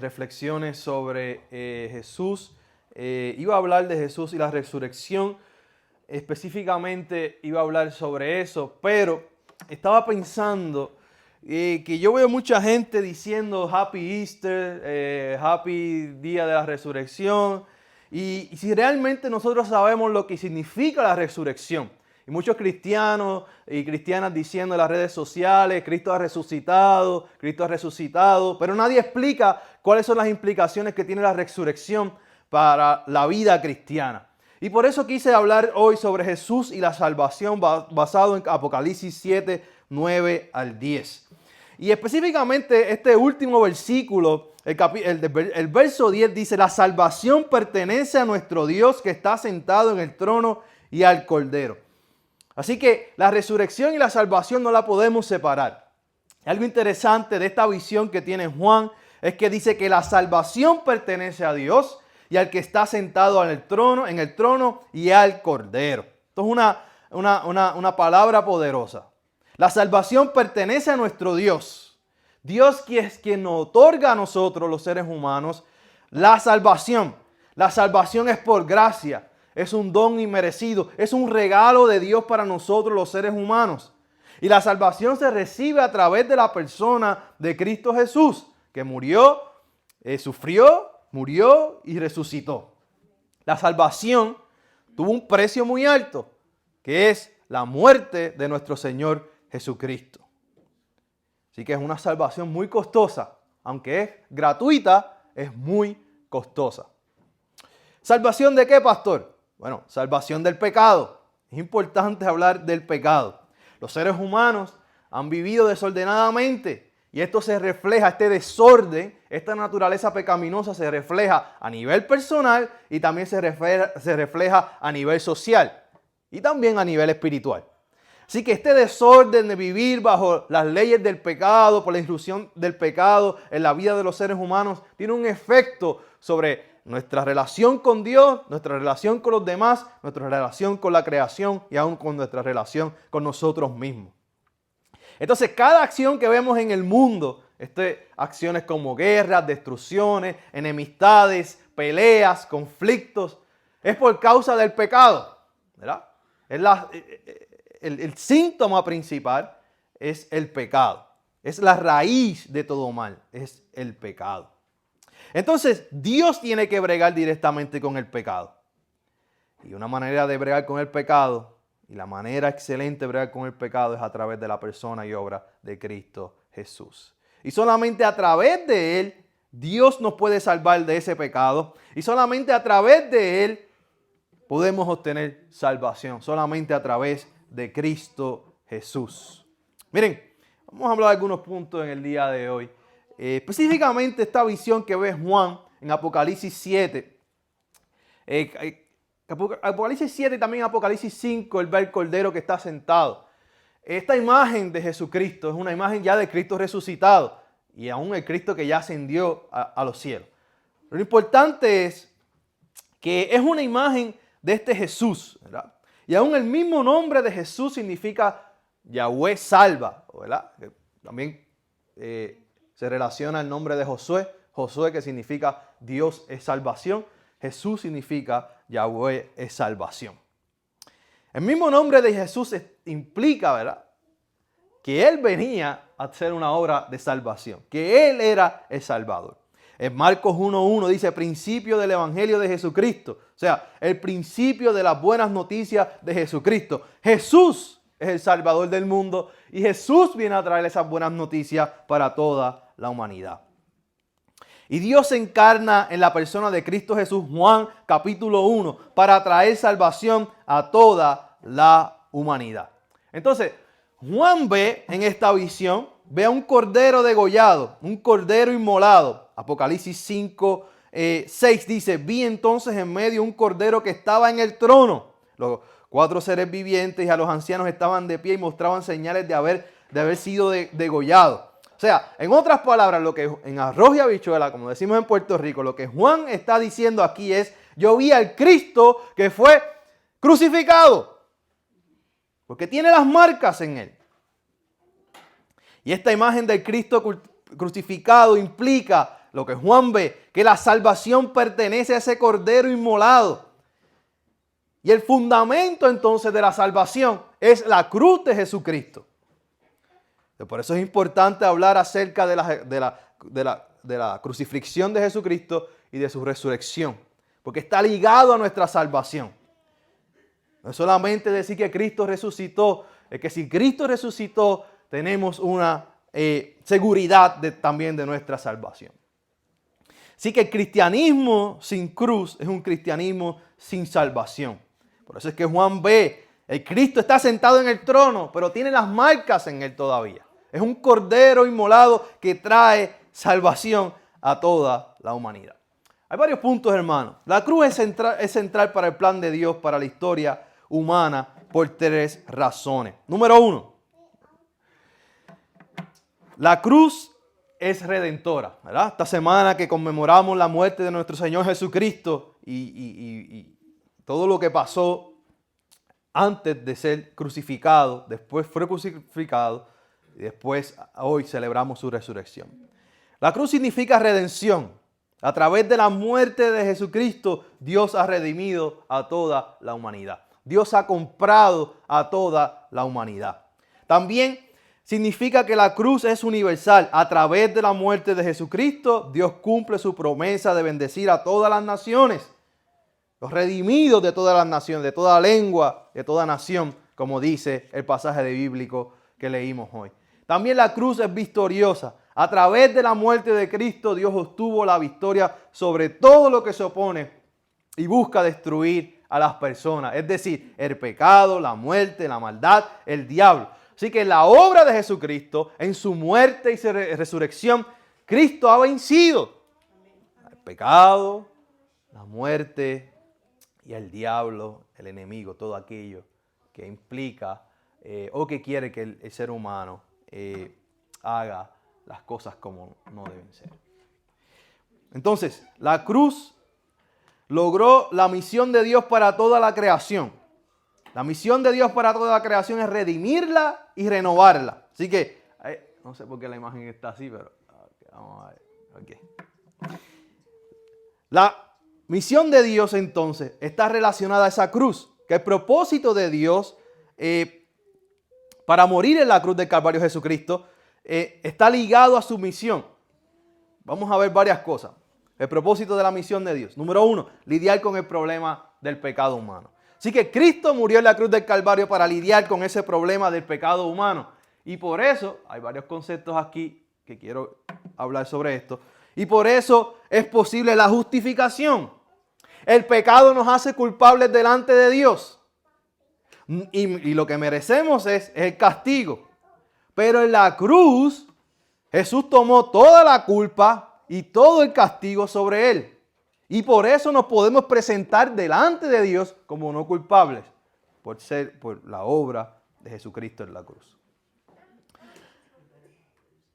reflexiones sobre Jesús. Iba a hablar de Jesús y la resurrección. Específicamente iba a hablar sobre eso, pero estaba pensando que yo veo mucha gente diciendo Happy Easter, Happy Día de la Resurrección. Y si realmente nosotros sabemos lo que significa la resurrección, y muchos cristianos y cristianas diciendo en las redes sociales, Cristo ha resucitado, pero nadie explica cuáles son las implicaciones que tiene la resurrección para la vida cristiana. Y por eso quise hablar hoy sobre Jesús y la salvación basado en Apocalipsis 7, 9 al 10. Y específicamente este último versículo, el verso 10 dice: la salvación pertenece a nuestro Dios que está sentado en el trono y al Cordero. Así que la resurrección y la salvación no la podemos separar. Algo interesante de esta visión que tiene Juan es que dice que la salvación pertenece a Dios y al que está sentado en el trono y al Cordero. Esto es una palabra poderosa. La salvación pertenece a nuestro Dios. Dios que es quien nos otorga a nosotros, los seres humanos, la salvación. La salvación es por gracia. Es un don inmerecido. Es un regalo de Dios para nosotros, los seres humanos. Y la salvación se recibe a través de la persona de Cristo Jesús, que murió, sufrió, murió y resucitó. La salvación tuvo un precio muy alto, que es la muerte de nuestro Señor Jesucristo. Así que es una salvación muy costosa. Aunque es gratuita, es muy costosa. ¿Salvación de qué, pastor? Bueno, salvación del pecado. Es importante hablar del pecado. Los seres humanos han vivido desordenadamente. Y esto se refleja, este desorden, esta naturaleza pecaminosa se refleja a nivel personal y también se refleja a nivel social y también a nivel espiritual. Así que este desorden de vivir bajo las leyes del pecado, por la intrusión del pecado en la vida de los seres humanos, tiene un efecto sobre nuestra relación con Dios, nuestra relación con los demás, nuestra relación con la creación y aún con nuestra relación con nosotros mismos. Entonces, cada acción que vemos en el mundo, acciones como guerras, destrucciones, enemistades, peleas, conflictos, es por causa del pecado, ¿verdad? El síntoma principal es el pecado. Es la raíz de todo mal, es el pecado. Entonces, Dios tiene que bregar directamente con el pecado. Y una manera de bregar con el pecado, y la manera excelente de bregar con el pecado, es a través de la persona y obra de Cristo Jesús. Y solamente a través de Él, Dios nos puede salvar de ese pecado. Y solamente a través de Él podemos obtener salvación. Solamente a través de Cristo Jesús. Miren, vamos a hablar de algunos puntos en el día de hoy. Específicamente esta visión que ve Juan en Apocalipsis 7. Apocalipsis 7 y también Apocalipsis 5, él ve el Cordero que está sentado. Esta imagen de Jesucristo es una imagen ya de Cristo resucitado y aún el Cristo que ya ascendió a los cielos. Lo importante es que es una imagen de este Jesús, ¿verdad? Y aún el mismo nombre de Jesús significa Yahweh salva, ¿verdad? También se relaciona el nombre de Josué, Josué que significa Dios es salvación. Jesús significa Yahweh es salvación. El mismo nombre de Jesús implica, ¿verdad?, que Él venía a hacer una obra de salvación, que Él era el Salvador. En Marcos 1.1 dice principio del Evangelio de Jesucristo. O sea, el principio de las buenas noticias de Jesucristo. Jesús es el Salvador del mundo y Jesús viene a traer esas buenas noticias para toda la humanidad. Y Dios se encarna en la persona de Cristo Jesús, Juan capítulo 1, para traer salvación a toda la humanidad. Entonces, Juan ve en esta visión, ve a un cordero degollado, un cordero inmolado. Apocalipsis 5, 6 dice: vi entonces en medio un cordero que estaba en el trono. Los 4 seres vivientes y a los ancianos estaban de pie y mostraban señales de haber sido degollados. O sea, en otras palabras, lo que en arroz y habichuela, como decimos en Puerto Rico, lo que Juan está diciendo aquí es: yo vi al Cristo que fue crucificado, porque tiene las marcas en él. Y esta imagen del Cristo crucificado implica lo que Juan ve, que la salvación pertenece a ese cordero inmolado. Y el fundamento entonces de la salvación es la cruz de Jesucristo. Por eso es importante hablar acerca de la crucifixión de Jesucristo y de su resurrección, porque está ligado a nuestra salvación. No es solamente decir que Cristo resucitó, es que si Cristo resucitó, tenemos una seguridad también de nuestra salvación. Así que el cristianismo sin cruz es un cristianismo sin salvación. Por eso es que Juan ve, el Cristo está sentado en el trono, pero tiene las marcas en él todavía. Es un cordero inmolado que trae salvación a toda la humanidad. Hay varios puntos, hermanos. La cruz es central para el plan de Dios, para la historia humana, por 3 razones. Número 1, la cruz es redentora, ¿verdad? Esta semana que conmemoramos la muerte de nuestro Señor Jesucristo y todo lo que pasó antes de ser crucificado, después fue crucificado y después hoy celebramos su resurrección. La cruz significa redención. A través de la muerte de Jesucristo, Dios ha redimido a toda la humanidad. Dios ha comprado a toda la humanidad. También significa que la cruz es universal. A través de la muerte de Jesucristo, Dios cumple su promesa de bendecir a todas las naciones. Los redimidos de todas las naciones, de toda lengua, de toda nación, como dice el pasaje bíblico que leímos hoy. También la cruz es victoriosa. A través de la muerte de Cristo, Dios obtuvo la victoria sobre todo lo que se opone y busca destruir a las personas. Es decir, el pecado, la muerte, la maldad, el diablo. Así que en la obra de Jesucristo, en su muerte y resurrección, Cristo ha vencido el pecado, la muerte y el diablo, el enemigo, todo aquello que implica o que quiere que el ser humano haga las cosas como no deben ser. Entonces, la cruz logró la misión de Dios para toda la creación. La misión de Dios para toda la creación es redimirla y renovarla. Así que, no sé por qué la imagen está así, pero vamos a ver. Okay. La misión de Dios entonces está relacionada a esa cruz, que el propósito de Dios para morir en la cruz del Calvario Jesucristo está ligado a su misión. Vamos a ver varias cosas. El propósito de la misión de Dios. Número 1, lidiar con el problema del pecado humano. Así que Cristo murió en la cruz del Calvario para lidiar con ese problema del pecado humano. Y por eso, hay varios conceptos aquí que quiero hablar sobre esto. Y por eso es posible la justificación. El pecado nos hace culpables delante de Dios. Y lo que merecemos es el castigo. Pero en la cruz, Jesús tomó toda la culpa y todo el castigo sobre él. Y por eso nos podemos presentar delante de Dios como no culpables por la obra de Jesucristo en la cruz.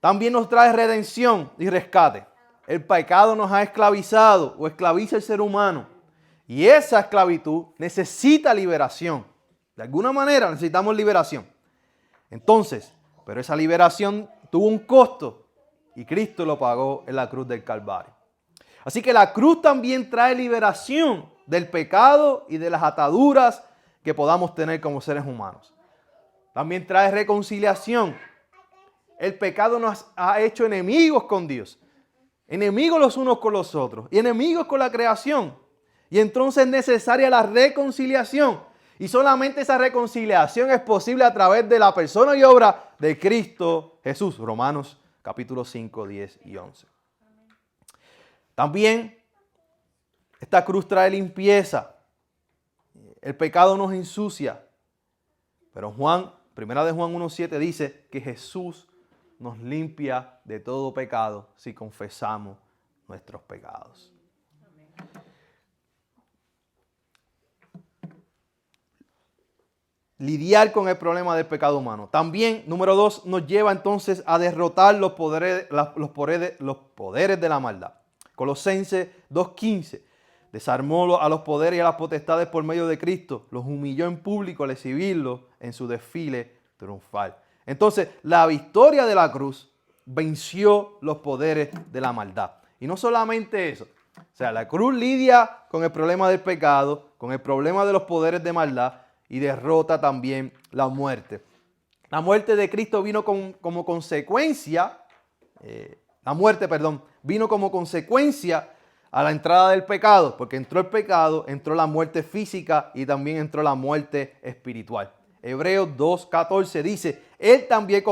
También nos trae redención y rescate. El pecado nos ha esclavizado o esclaviza al ser humano. Y esa esclavitud necesita liberación. De alguna manera necesitamos liberación. Entonces, pero esa liberación tuvo un costo y Cristo lo pagó en la cruz del Calvario. Así que la cruz también trae liberación del pecado y de las ataduras que podamos tener como seres humanos. También trae reconciliación. El pecado nos ha hecho enemigos con Dios, enemigos los unos con los otros y enemigos con la creación. Y entonces es necesaria la reconciliación. Y solamente esa reconciliación es posible a través de la persona y obra de Cristo Jesús. Romanos capítulo 5, 10 y 11. También esta cruz trae limpieza. El pecado nos ensucia. Pero Primera de Juan 1:7 dice que Jesús nos limpia de todo pecado si confesamos nuestros pecados. Lidiar con el problema del pecado humano. También, número 2, nos lleva entonces a derrotar los poderes de la maldad. Colosenses 2:15. Desarmó a los poderes y a las potestades por medio de Cristo. Los humilló en público al exhibirlos en su desfile triunfal. Entonces, la victoria de la cruz venció los poderes de la maldad. Y no solamente eso. O sea, la cruz lidia con el problema del pecado, con el problema de los poderes de maldad y derrota también la muerte. La muerte de Cristo vino como consecuencia, vino como consecuencia a la entrada del pecado, porque entró el pecado, entró la muerte física y también entró la muerte espiritual. Hebreos 2:14 dice, Él también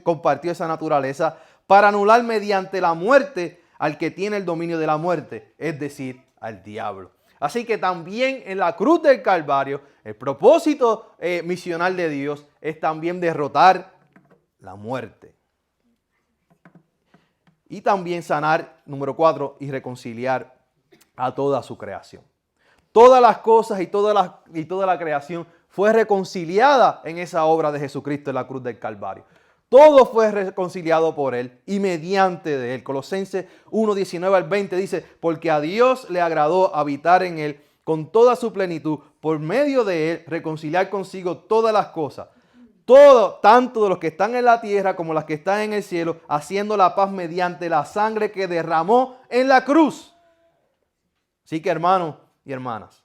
compartió esa naturaleza para anular mediante la muerte al que tiene el dominio de la muerte, es decir, al diablo. Así que también en la cruz del Calvario, el propósito misional de Dios es también derrotar la muerte. Y también sanar, número 4, y reconciliar a toda su creación. Todas las cosas y toda la creación fue reconciliada en esa obra de Jesucristo en la cruz del Calvario. Todo fue reconciliado por Él y mediante de Él. Colosenses 1:19 al 20 dice, porque a Dios le agradó habitar en Él con toda su plenitud, por medio de Él reconciliar consigo todas las cosas. Todo, tanto de los que están en la tierra como las que están en el cielo, haciendo la paz mediante la sangre que derramó en la cruz. Así que hermanos y hermanas,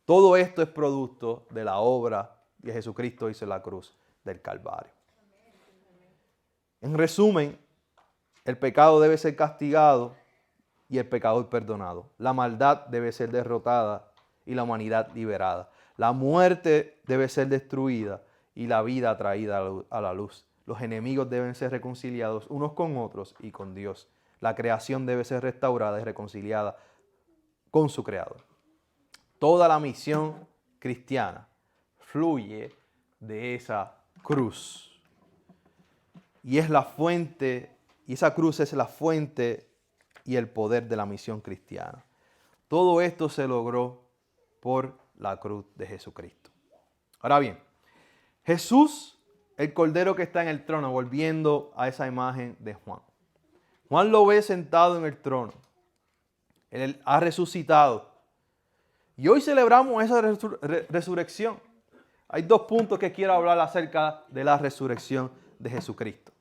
todo esto es producto de la obra que Jesucristo hizo en la cruz del Calvario. En resumen, el pecado debe ser castigado y el pecador perdonado. La maldad debe ser derrotada y la humanidad liberada. La muerte debe ser destruida y la vida traída a la luz. Los enemigos deben ser reconciliados unos con otros y con Dios. La creación debe ser restaurada y reconciliada con su Creador. Toda la misión cristiana fluye de esa cruz. Y es la fuente, y esa cruz es la fuente y el poder de la misión cristiana. Todo esto se logró por la cruz de Jesucristo. Ahora bien, Jesús, el Cordero que está en el trono, volviendo a esa imagen de Juan. Juan lo ve sentado en el trono. Él ha resucitado. Y hoy celebramos esa resurrección. Hay 2 puntos que quiero hablar acerca de la resurrección de Jesucristo.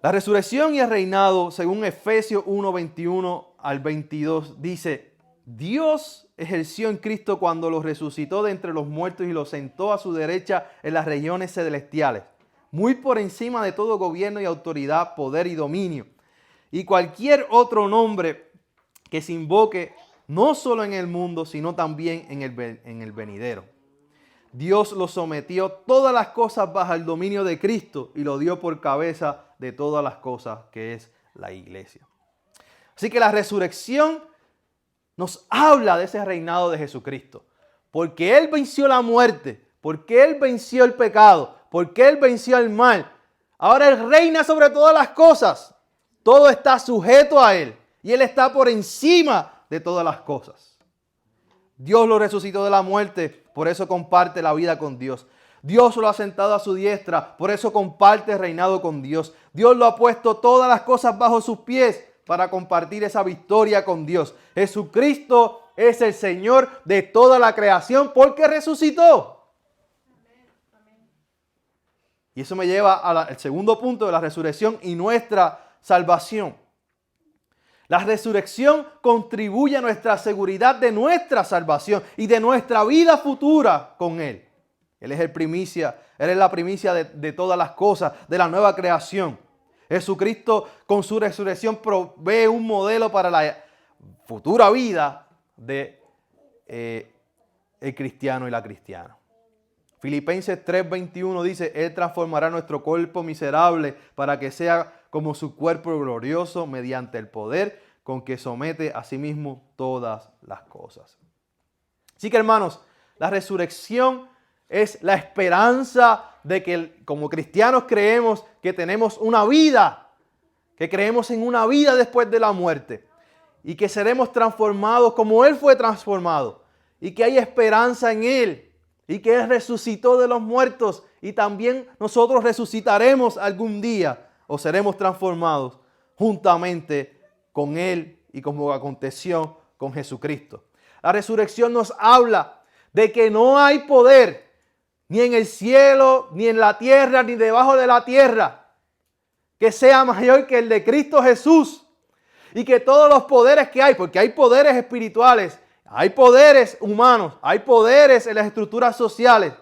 La resurrección y el reinado, según Efesios 1:21 al 22, dice, Dios ejerció en Cristo cuando lo resucitó de entre los muertos y lo sentó a su derecha en las regiones celestiales, muy por encima de todo gobierno y autoridad, poder y dominio, y cualquier otro nombre que se invoque no solo en el mundo, sino también en el venidero. Dios lo sometió todas las cosas bajo el dominio de Cristo y lo dio por cabeza de todas las cosas, que es la iglesia. Así que la resurrección nos habla de ese reinado de Jesucristo. Porque Él venció la muerte, porque Él venció el pecado, porque Él venció el mal. Ahora Él reina sobre todas las cosas. Todo está sujeto a Él y Él está por encima de todas las cosas. Dios lo resucitó de la muerte, por eso comparte la vida con Dios. Dios lo ha sentado a su diestra, por eso comparte el reinado con Dios. Dios lo ha puesto todas las cosas bajo sus pies para compartir esa victoria con Dios. Jesucristo es el Señor de toda la creación porque resucitó. Y eso me lleva al segundo punto de la resurrección y nuestra salvación. La resurrección contribuye a nuestra seguridad de nuestra salvación y de nuestra vida futura con Él. Él es la primicia de todas las cosas, de la nueva creación. Jesucristo con su resurrección provee un modelo para la futura vida de el cristiano y la cristiana. Filipenses 3:21 dice, Él transformará nuestro cuerpo miserable para que sea como su cuerpo glorioso mediante el poder con que somete a sí mismo todas las cosas. Así que hermanos, la resurrección es la esperanza de que como cristianos creemos que tenemos una vida, que creemos en una vida después de la muerte y que seremos transformados como Él fue transformado y que hay esperanza en Él y que Él resucitó de los muertos y también nosotros resucitaremos algún día o seremos transformados juntamente con Él y como aconteció con Jesucristo. La resurrección nos habla de que no hay poder ni en el cielo, ni en la tierra, ni debajo de la tierra, que sea mayor que el de Cristo Jesús. Y que todos los poderes que hay, porque hay poderes espirituales, hay poderes humanos, hay poderes en las estructuras sociales,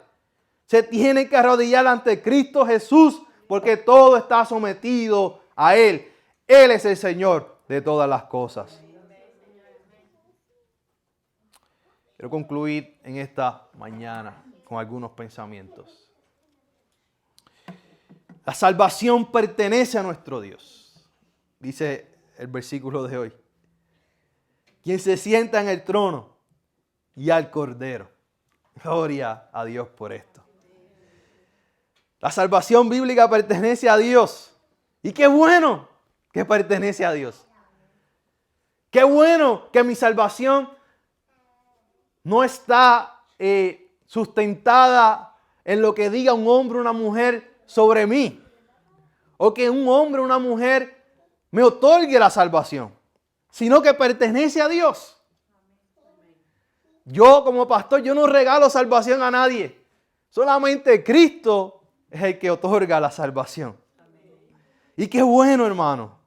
se tienen que arrodillar ante Cristo Jesús, porque todo está sometido a Él. Él es el Señor de todas las cosas. Quiero concluir en esta mañana con algunos pensamientos. La salvación pertenece a nuestro Dios, dice el versículo de hoy. Quien se sienta en el trono y al Cordero. Gloria a Dios por esto. La salvación bíblica pertenece a Dios. Y qué bueno que pertenece a Dios. Qué bueno que mi salvación no está sustentada en lo que diga un hombre o una mujer sobre mí. O que un hombre o una mujer me otorgue la salvación. Sino que pertenece a Dios. Yo como pastor, yo no regalo salvación a nadie. Solamente Cristo es el que otorga la salvación. Y qué bueno, hermano.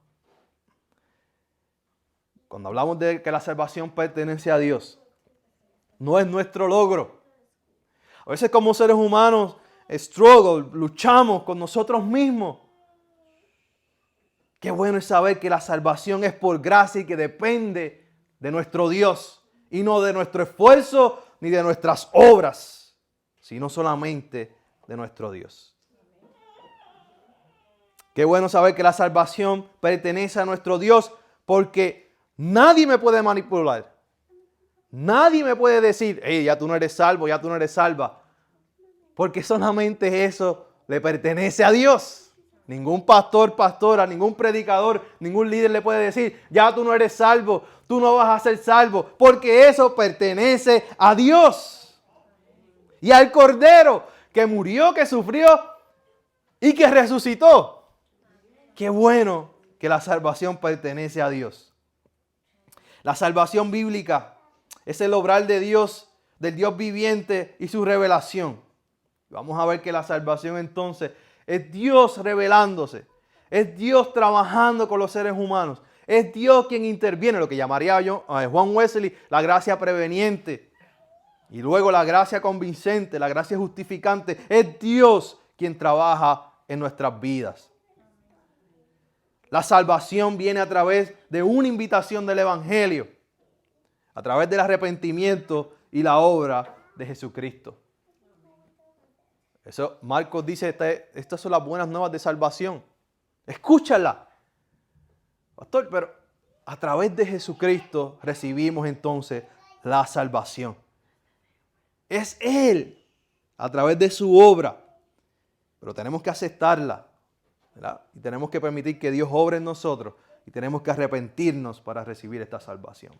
Cuando hablamos de que la salvación pertenece a Dios, no es nuestro logro. A veces como seres humanos, luchamos con nosotros mismos. Qué bueno es saber que la salvación es por gracia y que depende de nuestro Dios. Y no de nuestro esfuerzo ni de nuestras obras, sino solamente de nuestro Dios. Qué bueno saber que la salvación pertenece a nuestro Dios, porque nadie me puede manipular. Nadie me puede decir, hey, ya tú no eres salvo, ya tú no eres salva. Porque solamente eso le pertenece a Dios. Ningún pastor, pastora, ningún predicador, ningún líder le puede decir, ya tú no eres salvo, tú no vas a ser salvo, porque eso pertenece a Dios. Y al Cordero que murió, que sufrió y que resucitó. Qué bueno que la salvación pertenece a Dios. La salvación bíblica es el obrar de Dios, del Dios viviente y su revelación. Vamos a ver que la salvación entonces es Dios revelándose. Es Dios trabajando con los seres humanos. Es Dios quien interviene, lo que llamaría Juan Wesley la gracia preveniente. Y luego la gracia convincente, la gracia justificante. Es Dios quien trabaja en nuestras vidas. La salvación viene a través de una invitación del Evangelio. A través del arrepentimiento y la obra de Jesucristo. Eso Marcos dice, estas son las buenas nuevas de salvación. Escúchala. Pastor, pero a través de Jesucristo recibimos entonces la salvación. Es Él, a través de su obra. Pero tenemos que aceptarla, ¿verdad? Y tenemos que permitir que Dios obre en nosotros. Y tenemos que arrepentirnos para recibir esta salvación.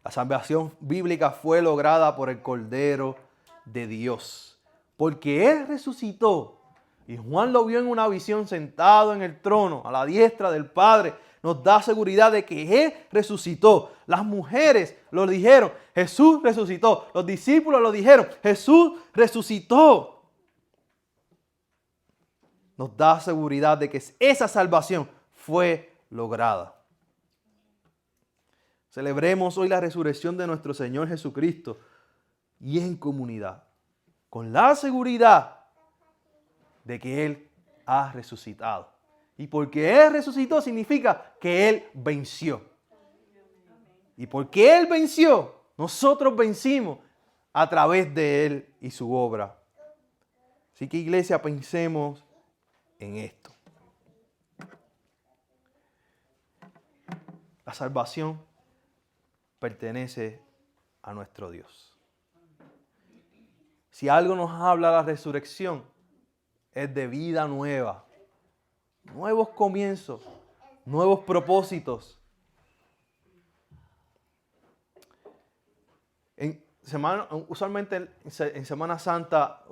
La salvación bíblica fue lograda por el Cordero de Dios. Porque Él resucitó. Y Juan lo vio en una visión sentado en el trono, a la diestra del Padre. Nos da seguridad de que Él resucitó. Las mujeres lo dijeron, Jesús resucitó. Los discípulos lo dijeron, Jesús resucitó. Nos da seguridad de que esa salvación fue lograda. Celebremos hoy la resurrección de nuestro Señor Jesucristo y en comunidad, con la seguridad de que Él ha resucitado. Y porque Él resucitó significa que Él venció. Y porque Él venció, nosotros vencimos a través de Él y su obra. Así que, iglesia, pensemos en esto. La salvación pertenece a nuestro Dios. Si algo nos habla la resurrección, es de vida nueva, nuevos comienzos, nuevos propósitos. Usualmente en Semana Santa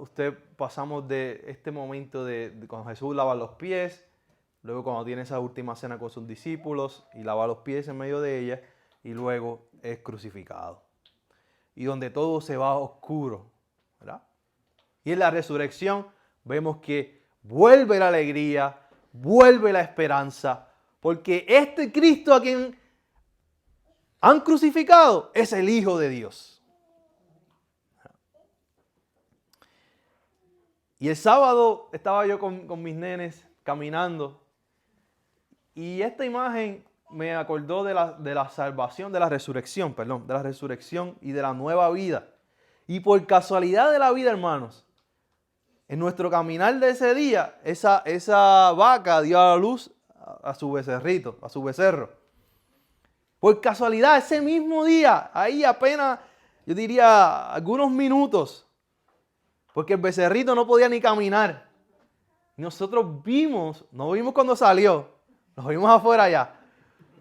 pasamos de este momento de cuando Jesús lava los pies, luego cuando tiene esa última cena con sus discípulos y lava los pies en medio de ella, y luego es crucificado. Y donde todo se va oscuro, ¿verdad? Y en la resurrección vemos que vuelve la alegría, vuelve la esperanza, porque este Cristo a quien han crucificado es el Hijo de Dios. Y el sábado estaba yo con mis nenes caminando y esta imagen me acordó de la salvación, de la resurrección y de la nueva vida. Y por casualidad de la vida, hermanos, en nuestro caminar de ese día, esa vaca dio a la luz a su becerrito, a su becerro. Por casualidad, ese mismo día, ahí apenas, yo diría, algunos minutos, porque el becerrito no podía ni caminar. Y nosotros no vimos cuando salió, nos vimos afuera allá,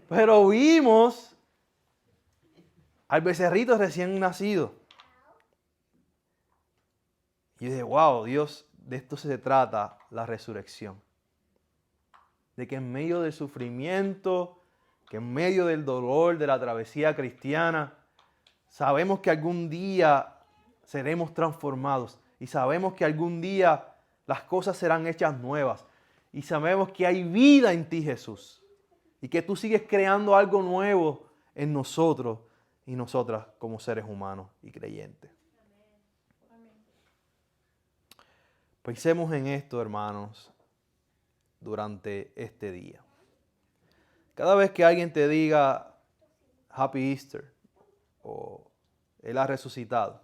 pero vimos al becerrito recién nacido. Y yo dije, wow, Dios, de esto se trata la resurrección. De que en medio del sufrimiento, que en medio del dolor, de la travesía cristiana, sabemos que algún día seremos transformados. Y sabemos que algún día las cosas serán hechas nuevas. Y sabemos que hay vida en ti, Jesús. Y que tú sigues creando algo nuevo en nosotros y nosotras como seres humanos y creyentes. Pensemos en esto, hermanos, durante este día. Cada vez que alguien te diga Happy Easter o Él ha resucitado,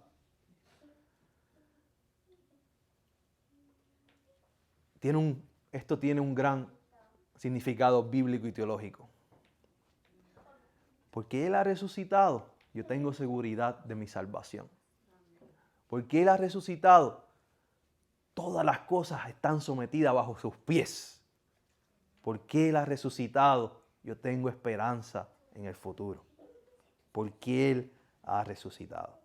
esto tiene un gran significado bíblico y teológico. Porque Él ha resucitado, yo tengo seguridad de mi salvación. Porque Él ha resucitado, todas las cosas están sometidas bajo sus pies. Porque Él ha resucitado, yo tengo esperanza en el futuro. Porque Él ha resucitado.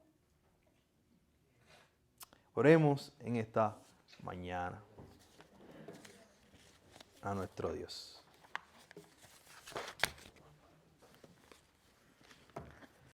Oremos en esta mañana a nuestro Dios.